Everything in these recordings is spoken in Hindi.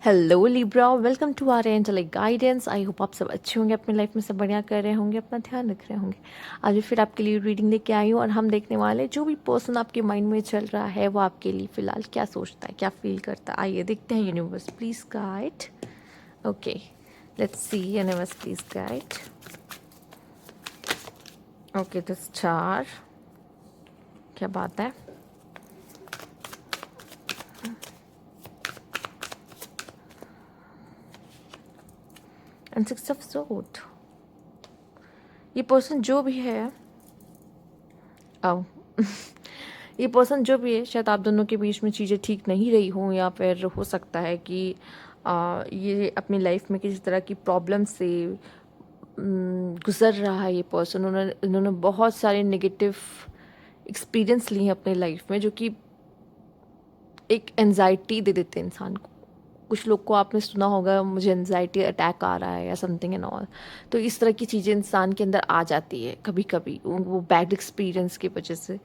Hello Libra, welcome to our angelic guidance. I hope आप सब अच्छे होंगे, अपनी लाइफ में सब बढ़िया कर रहे होंगे, अपना ध्यान रख रहे होंगे। आज भी फिर आपके लिए रीडिंग लेके आई हूँ और हम देखने वाले जो भी पर्सन आपके माइंड में चल रहा है वो आपके लिए फ़िलहाल क्या सोचता है, क्या फील करता है। आइए देखते हैं। Universe please guide. Okay, let's see. Universe please guide. Okay, तो 4, क्या बात है। And 6 of sword. ये पर्सन जो भी है, आओ ये पर्सन जो भी है, शायद आप दोनों के बीच में चीज़ें ठीक नहीं रही हों, या फिर हो सकता है कि ये अपनी लाइफ में किसी तरह की प्रॉब्लम से गुज़र रहा है। ये पर्सन उन्होंने बहुत सारे नेगेटिव एक्सपीरियंस लिए हैं अपने लाइफ में, जो कि एक एनजाइटी दे देते हैं इंसान को। कुछ लोग को आपने सुना होगा, मुझे एनजाइटी अटैक आ रहा है या समथिंग एंड ऑल। तो इस तरह की चीज़ें इंसान के अंदर आ जाती है कभी कभी, वो बैड एक्सपीरियंस की वजह से,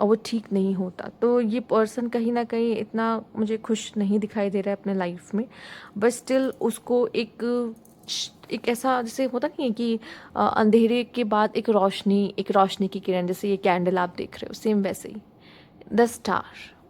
और वो ठीक नहीं होता। तो ये पर्सन कहीं ना कहीं इतना मुझे खुश नहीं दिखाई दे रहा है अपने लाइफ में, बट स्टिल उसको एक ऐसा, जैसे होता नहीं है कि अंधेरे के बाद एक रोशनी की किरण, जैसे ये कैंडल आप देख रहे हो, सेम वैसे ही द स्टार।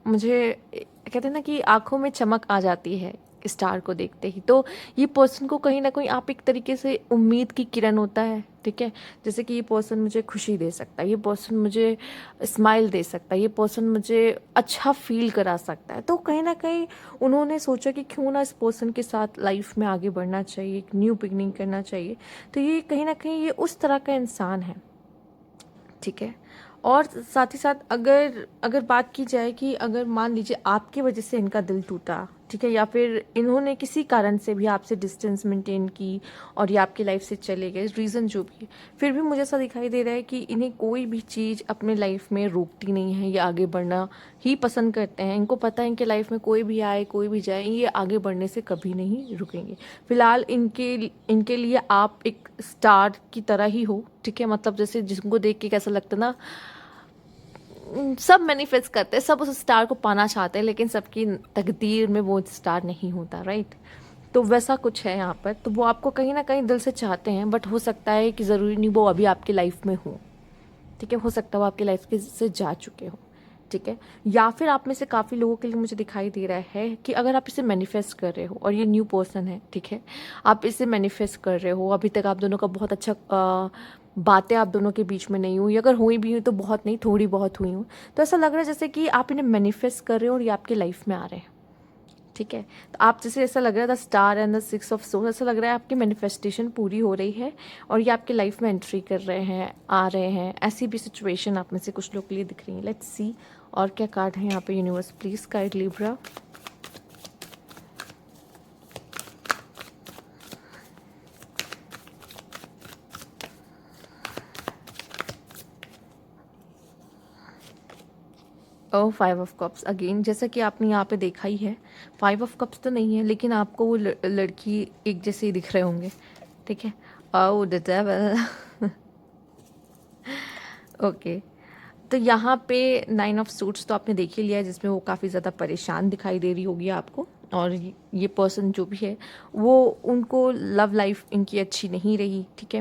मुझे कहते हैं ना कि आंखों में चमक आ जाती है स्टार को देखते ही। तो ये पर्सन को कहीं ना कहीं आप एक तरीके से उम्मीद की किरण होता है, ठीक है। जैसे कि ये पर्सन मुझे खुशी दे सकता है, ये पर्सन मुझे स्माइल दे सकता है, ये पर्सन मुझे अच्छा फील करा सकता है। तो कहीं ना कहीं उन्होंने सोचा कि क्यों ना इस पर्सन के साथ लाइफ में आगे बढ़ना चाहिए, एक न्यू बिगनिंग करना चाहिए। तो ये कहीं ना कहीं ये उस तरह का इंसान है, ठीक है। और साथ ही साथ अगर अगर बात की जाए कि अगर मान लीजिए आपकी वजह से इनका दिल टूटा, ठीक है, या फिर इन्होंने किसी कारण से भी आपसे डिस्टेंस मेंटेन की और ये आपकी लाइफ से चले गए, रीज़न जो भी है, फिर भी मुझे ऐसा दिखाई दे रहा है कि इन्हें कोई भी चीज़ अपने लाइफ में रोकती नहीं है। ये आगे बढ़ना ही पसंद करते हैं। इनको पता है इनके लाइफ में कोई भी आए कोई भी जाए, ये आगे बढ़ने से कभी नहीं रुकेंगे। फिलहाल इनके इनके लिए आप एक स्टार की तरह ही हो, ठीक है। मतलब जैसे जिनको देख के कैसा लगता है ना, सब मैनिफेस्ट करते हैं, सब उस स्टार को पाना चाहते हैं, लेकिन सबकी तकदीर में वो स्टार नहीं होता, राइट। तो वैसा कुछ है यहाँ पर। तो वो आपको कहीं ना कहीं दिल से चाहते हैं, बट हो सकता है कि ज़रूरी नहीं वो अभी आपकी लाइफ में हो, ठीक है। हो सकता है वो आपकी लाइफ के से जा चुके हो, ठीक है। या फिर आप में से काफ़ी लोगों के लिए मुझे दिखाई दे रहा है कि अगर आप इसे मैनिफेस्ट कर रहे हो और ये न्यू पर्सन है, ठीक है, आप इसे मैनिफेस्ट कर रहे हो, अभी तक आप दोनों का बहुत अच्छा बातें आप दोनों के बीच में नहीं हुई, अगर हुई भी हुई तो बहुत नहीं, थोड़ी बहुत हुई हूँ। तो ऐसा लग रहा है जैसे कि आप इन्हें मैनिफेस्ट कर रहे हो और ये आपकी लाइफ में आ रहे हैं, ठीक है। तो आप जैसे ऐसा लग रहा है the star and the 6 of sword, ऐसा लग रहा है आपकी मैनिफेस्टेशन पूरी हो रही है और ये आपकी लाइफ में एंट्री कर रहे हैं, आ रहे हैं। ऐसी भी सिचुएशन आप में से कुछ लोग के लिए दिख रही है। लेट्स सी और क्या कार्ड है यहाँ पे। Universe please guide Libra. Oh 5 of cups again, जैसा कि आपने यहाँ पे देखा ही है। 5 ऑफ कप्स तो नहीं है, लेकिन आपको वो लड़की एक जैसे ही दिख रहे होंगे, ठीक है। ओ द डेविल ओके। तो यहाँ पे 9 ऑफ सूट्स तो आपने देख ही लिया है, जिसमें वो काफ़ी ज़्यादा परेशान दिखाई दे रही होगी आपको। और ये पर्सन जो भी है, वो उनको लव लाइफ इनकी अच्छी नहीं रही, ठीक है।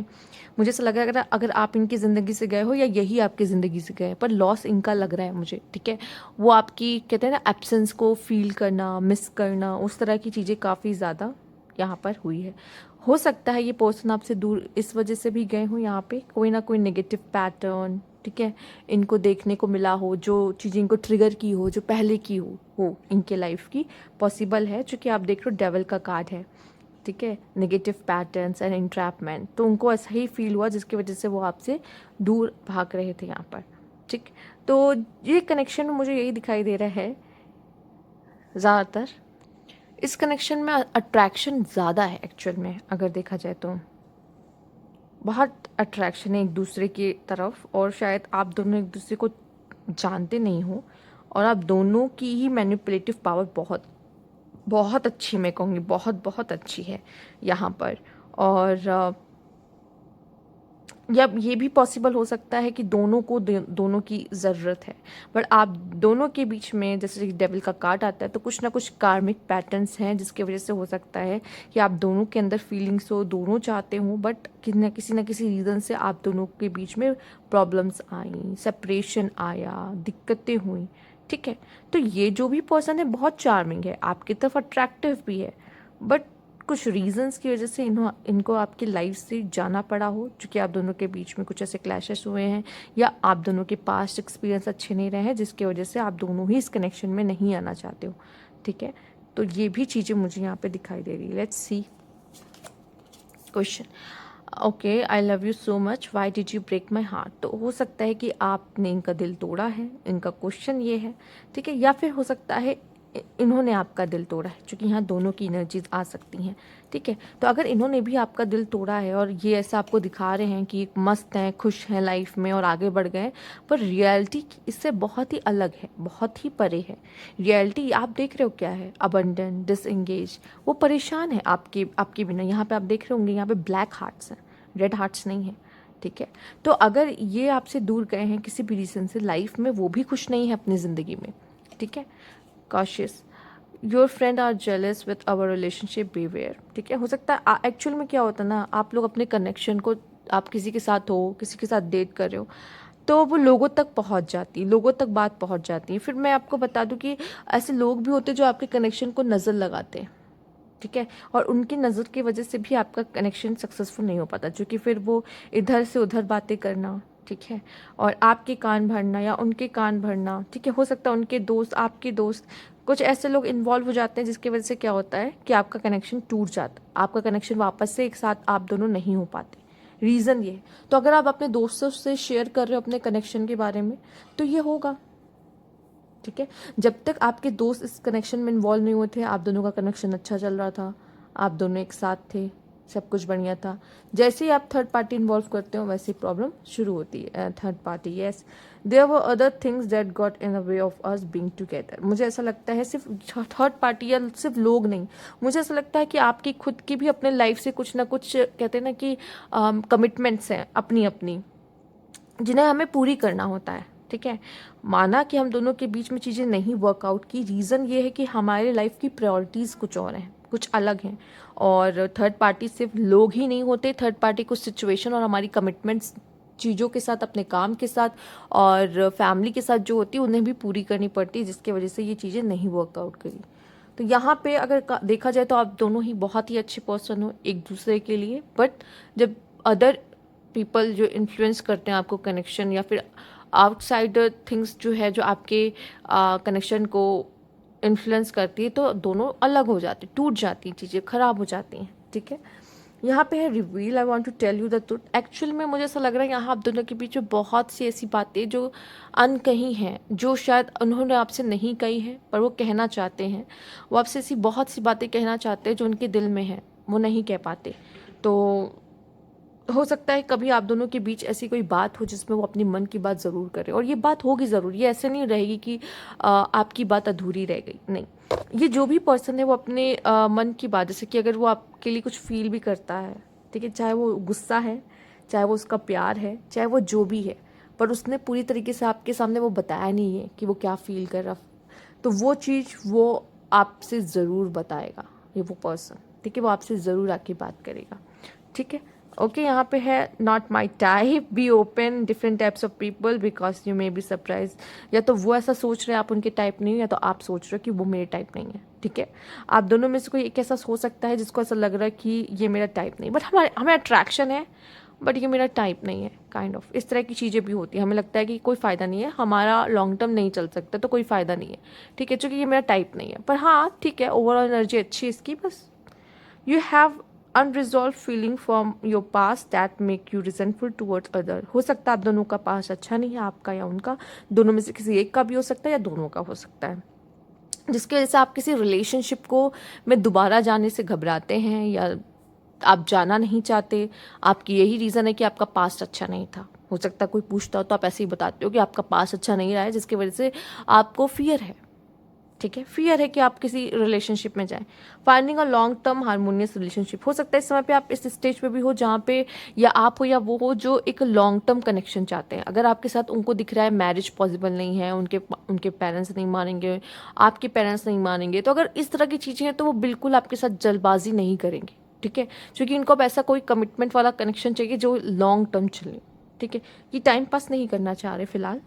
मुझे ऐसा लग रहा है अगर आप इनकी ज़िंदगी से गए हो या यही आपकी ज़िंदगी से गए, पर लॉस इनका लग रहा है मुझे, ठीक है। वो आपकी कहते हैं ना एब्सेंस को फील करना, मिस करना, उस तरह की चीज़ें काफ़ी ज़्यादा यहाँ पर हुई है। हो सकता है ये पर्सन आपसे दूर इस वजह से भी गए हों, यहाँ पे कोई ना कोई नेगेटिव पैटर्न, ठीक है, इनको देखने को मिला हो, जो चीज़ें इनको ट्रिगर की हो, जो पहले की हो इनके लाइफ की, पॉसिबल है। चूँकि आप देख रहे हो डेविल का कार्ड है, ठीक है, नेगेटिव पैटर्न्स एंड इंट्रैपमेंट। तो उनको ऐसा ही फील हुआ जिसकी वजह से वो आपसे दूर भाग रहे थे यहाँ पर, ठीक। तो ये कनेक्शन मुझे यही दिखाई दे रहा है ज़्यादातर। इस कनेक्शन में अट्रैक्शन ज़्यादा है एक्चुअल में, अगर देखा जाए तो बहुत अट्रैक्शन है एक दूसरे की तरफ। और शायद आप दोनों एक दूसरे को जानते नहीं हो, और आप दोनों की ही मैनिपुलेटिव पावर बहुत बहुत अच्छी, मैं कहूँगी बहुत बहुत अच्छी है यहाँ पर। और या ये भी पॉसिबल हो सकता है कि दोनों को दोनों की ज़रूरत है, बट आप दोनों के बीच में जैसे डेविल का कार्ड आता है तो कुछ ना कुछ कार्मिक पैटर्न्स हैं जिसकी वजह से हो सकता है कि आप दोनों के अंदर फीलिंग्स हो, दोनों चाहते हो, बट किसी ना किसी रीज़न से आप दोनों के बीच में प्रॉब्लम्स आई, सेपरेशन आया, दिक्कतें हुई। ठीक है, तो ये जो भी पर्सन है बहुत चार्मिंग है, आपकी तरफ अट्रैक्टिव भी है, बट कुछ रीजंस की वजह से इनको आपकी लाइफ से जाना पड़ा हो, क्योंकि आप दोनों के बीच में कुछ ऐसे क्लैशेस हुए हैं या आप दोनों के पास्ट एक्सपीरियंस अच्छे नहीं रहे हैं जिसकी वजह से आप दोनों ही इस कनेक्शन में नहीं आना चाहते हो। ठीक है, तो ये भी चीज़ें मुझे यहाँ पे दिखाई दे रही है। Let's see question. Okay, I love you so much, why did you break my heart. तो हो सकता है कि आपने इनका दिल तोड़ा है, इनका क्वेश्चन ये है। ठीक है, या फिर हो सकता है इन्होंने आपका दिल तोड़ा है, क्योंकि यहाँ दोनों की एनर्जीज आ सकती हैं। ठीक है, तो अगर इन्होंने भी आपका दिल तोड़ा है और ये ऐसा आपको दिखा रहे हैं कि मस्त हैं, खुश हैं लाइफ में और आगे बढ़ गए, पर रियलिटी इससे बहुत ही अलग है, बहुत ही परे है। रियलिटी आप देख रहे हो क्या है, अबंडन, डिसएंगेज, वो परेशान है आपके बिना। यहाँ पे आप देख रहे होंगे, यहाँ पे ब्लैक हार्ट्स हैं, रेड हार्ट्स नहीं है। ठीक है, तो अगर ये आपसे दूर गए हैं किसी भी रीज़न से, लाइफ में वो भी खुश नहीं है अपनी ज़िंदगी में। ठीक है, cautious, your friend are jealous with our relationship, beware. ठीक है, हो सकता है एक्चुअल में क्या होता है ना, आप लोग अपने कनेक्शन को, आप किसी के साथ हो, किसी के साथ डेट कर रहे हो, तो वो लोगों तक पहुंच जाती है, लोगों तक बात पहुंच जाती है। फिर मैं आपको बता दूं कि ऐसे लोग भी होते हैं जो आपके कनेक्शन को नज़र लगाते हैं। ठीक है, और उनकी नज़र की वजह से भी आपका कनेक्शन सक्सेसफुल नहीं हो पाता, क्योंकि फिर वो इधर से उधर बातें करना, ठीक है, और आपके कान भरना या उनके कान भरना। ठीक है, हो सकता है उनके दोस्त, आपके दोस्त, कुछ ऐसे लोग इन्वॉल्व हो जाते हैं जिसकी वजह से क्या होता है कि आपका कनेक्शन टूट जाता है, आपका कनेक्शन वापस से एक साथ आप दोनों नहीं हो पाते। रीज़न ये है। तो अगर आप अपने दोस्तों से शेयर कर रहे हो अपने कनेक्शन के बारे में, तो ये होगा। ठीक है, जब तक आपके दोस्त इस कनेक्शन में इन्वॉल्व नहीं हुए थे, आप दोनों का कनेक्शन अच्छा चल रहा था, आप दोनों एक साथ थे, सब कुछ बढ़िया था। जैसे ही आप थर्ड पार्टी इन्वॉल्व करते हो वैसे प्रॉब्लम शुरू होती है। Third party, yes, there were other things that got in the way of us being together. मुझे ऐसा लगता है सिर्फ थर्ड पार्टी या सिर्फ लोग नहीं, मुझे ऐसा लगता है कि आपकी खुद की भी अपने लाइफ से कुछ ना कुछ, कहते हैं ना कि कमिटमेंट्स हैं अपनी अपनी, जिन्हें हमें पूरी करना होता है। ठीक है, माना कि हम दोनों के बीच में चीज़ें नहीं वर्कआउट की, रीज़न ये है कि हमारे लाइफ की प्रायोरिटीज़ कुछ और हैं, कुछ अलग हैं। और थर्ड पार्टी सिर्फ लोग ही नहीं होते, थर्ड पार्टी कुछ सिचुएशन और हमारी कमिटमेंट्स चीज़ों के साथ, अपने काम के साथ और फैमिली के साथ जो होती है उन्हें भी पूरी करनी पड़ती है, जिसकी वजह से ये चीज़ें नहीं वर्कआउट करी। तो यहाँ पे अगर देखा जाए तो आप दोनों ही बहुत ही अच्छे पर्सन हो एक दूसरे के लिए, बट जब अदर पीपल जो इन्फ्लुएंस करते हैं आपको कनेक्शन, या फिर आउटसाइडर थिंग्स जो है जो आपके कनेक्शन को इन्फ्लुएंस करती है, तो दोनों अलग हो जाती, टूट जाती हैं, चीज़ें ख़राब हो जाती हैं। ठीक है, यहाँ पे है reveal, I want to tell you the truth. Actual में मुझे ऐसा लग रहा है यहाँ आप दोनों के बीच में बहुत सी ऐसी बातें जो अनकही हैं, जो शायद उन्होंने आपसे नहीं कही हैं पर वो कहना चाहते हैं। वो आपसे ऐसी बहुत सी बातें कहना चाहते हैं जो उनके दिल में है, वो नहीं कह पाते। तो हो सकता है कभी आप दोनों के बीच ऐसी कोई बात हो जिसमें वो अपनी मन की बात ज़रूर करें, और ये बात होगी ज़रूर, ये ऐसे नहीं रहेगी कि आपकी बात अधूरी रह गई, नहीं। ये जो भी पर्सन है वो अपने मन की बात, जैसे कि अगर वो आपके लिए कुछ फील भी करता है, ठीक है, चाहे वो गुस्सा है, चाहे वो उसका प्यार है, चाहे वो जो भी है, पर उसने पूरी तरीके से आपके सामने वो बताया नहीं है कि वो क्या फील कर रहा, तो वो चीज़ वो आपसे ज़रूर बताएगा, ये वो पर्सन। ठीक है, वो आपसे ज़रूर आके बात करेगा। ठीक है, ओके, यहाँ पे है not my type, be open different types of people because you may be surprise. या तो वो ऐसा सोच रहे हैं आप उनके टाइप नहीं हो, या तो आप सोच रहे हो कि वो मेरे टाइप नहीं है। ठीक है, आप दोनों में से कोई एक ऐसा हो सकता है जिसको ऐसा लग रहा है कि ये मेरा टाइप नहीं, बट हमें अट्रैक्शन है, बट ये मेरा टाइप नहीं है, काइंड ऑफ इस तरह की चीज़ें भी होती है। हमें लगता है कि कोई फ़ायदा नहीं है, हमारा लॉन्ग टर्म नहीं चल सकता, तो कोई फ़ायदा नहीं है। ठीक है, चूँकि ये मेरा टाइप नहीं है, पर हाँ ठीक है, ओवरऑल एनर्जी अच्छी है इसकी, बस you have unresolved feeling from your past that make you resentful towards other। हो सकता है आप दोनों का पास्ट अच्छा नहीं है, आपका या उनका, दोनों में से किसी एक का भी हो सकता है या दोनों का हो सकता है, जिसकी वजह से आप किसी रिलेशनशिप को में दोबारा जाने से घबराते हैं या आप जाना नहीं चाहते। आपकी यही रीज़न है कि आपका पास्ट अच्छा नहीं था। हो सकता है कोई पूछता हो तो आप ऐसे ही बताते हो कि आपका पास्ट अच्छा नहीं रहा है, जिसकी वजह से आपको फियर है। ठीक है। फियर है कि आप किसी रिलेशनशिप में जाएं। Finding a long term harmonious relationship, हो सकता है इस समय पे आप इस स्टेज पे भी हो जहाँ पे या आप हो या वो हो जो एक लॉन्ग टर्म कनेक्शन चाहते हैं। अगर आपके साथ उनको दिख रहा है मैरिज पॉसिबल नहीं है, उनके उनके पेरेंट्स नहीं मानेंगे, आपके पेरेंट्स नहीं मानेंगे, तो अगर इस तरह की चीज़ें हैं तो वो बिल्कुल आपके साथ जल्दबाजी नहीं करेंगे, ठीक है, क्योंकि उनको अब ऐसा कोई कमिटमेंट वाला कनेक्शन चाहिए जो लॉन्ग टर्म चले, ठीक है। ये टाइम पास नहीं करना चाह रहे फिलहाल।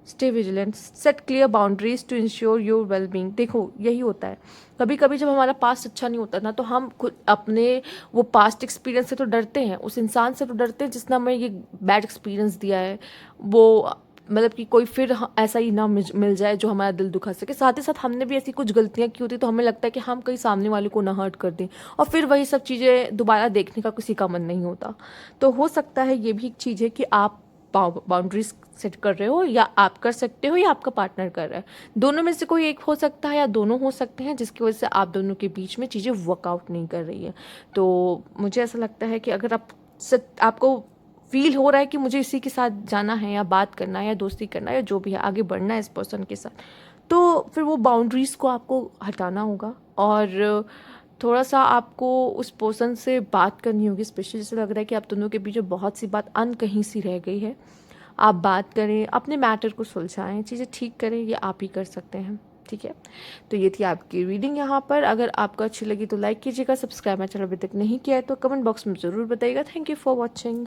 Stay vigilant, set clear boundaries to ensure your well being. देखो यही होता है, कभी कभी जब हमारा पास्ट अच्छा नहीं होता ना तो हम खुद अपने वो पास्ट एक्सपीरियंस से तो डरते हैं, उस इंसान से तो डरते हैं जिसने हमें ये बैड एक्सपीरियंस दिया है, वो मतलब कि कोई फिर ऐसा ही ना मिल जाए जो हमारा दिल दुखा सके। साथ ही साथ हमने भी ऐसी कुछ गलतियां की होती तो हमें लगता है कि हम कहीं सामने वाले को ना हर्ट कर दें, और फिर वही सब चीज़ें दोबारा देखने का किसी का मन नहीं होता। तो हो सकता है ये भी एक चीज़ है कि आप बाउंड्रीज सेट कर रहे हो, या आप कर सकते हो या आपका पार्टनर कर रहा है, दोनों में से कोई एक हो सकता है या दोनों हो सकते हैं, जिसकी वजह से आप दोनों के बीच में चीज़ें वर्कआउट नहीं कर रही है। तो मुझे ऐसा लगता है कि अगर आपको फील हो रहा है कि मुझे इसी के साथ जाना है या बात करना है या दोस्ती करना है या जो भी है आगे बढ़ना है इस पर्सन के साथ, तो फिर वो बाउंड्रीज़ को आपको हटाना होगा और थोड़ा सा आपको उस पर्सन से बात करनी होगी। स्पेशली जैसे लग रहा है कि आप दोनों के बीच में बहुत सी बात अनकहीं सी रह गई है। आप बात करें, अपने मैटर को सुलझाएं, चीज़ें ठीक करें, ये आप ही कर सकते हैं, ठीक है। तो ये थी आपकी रीडिंग यहाँ पर। अगर आपको अच्छी लगी तो लाइक कीजिएगा, सब्सक्राइब मेरा चैनल अभी तक नहीं किया है तो कमेंट बॉक्स में ज़रूर बताइएगा। Thank you for watching.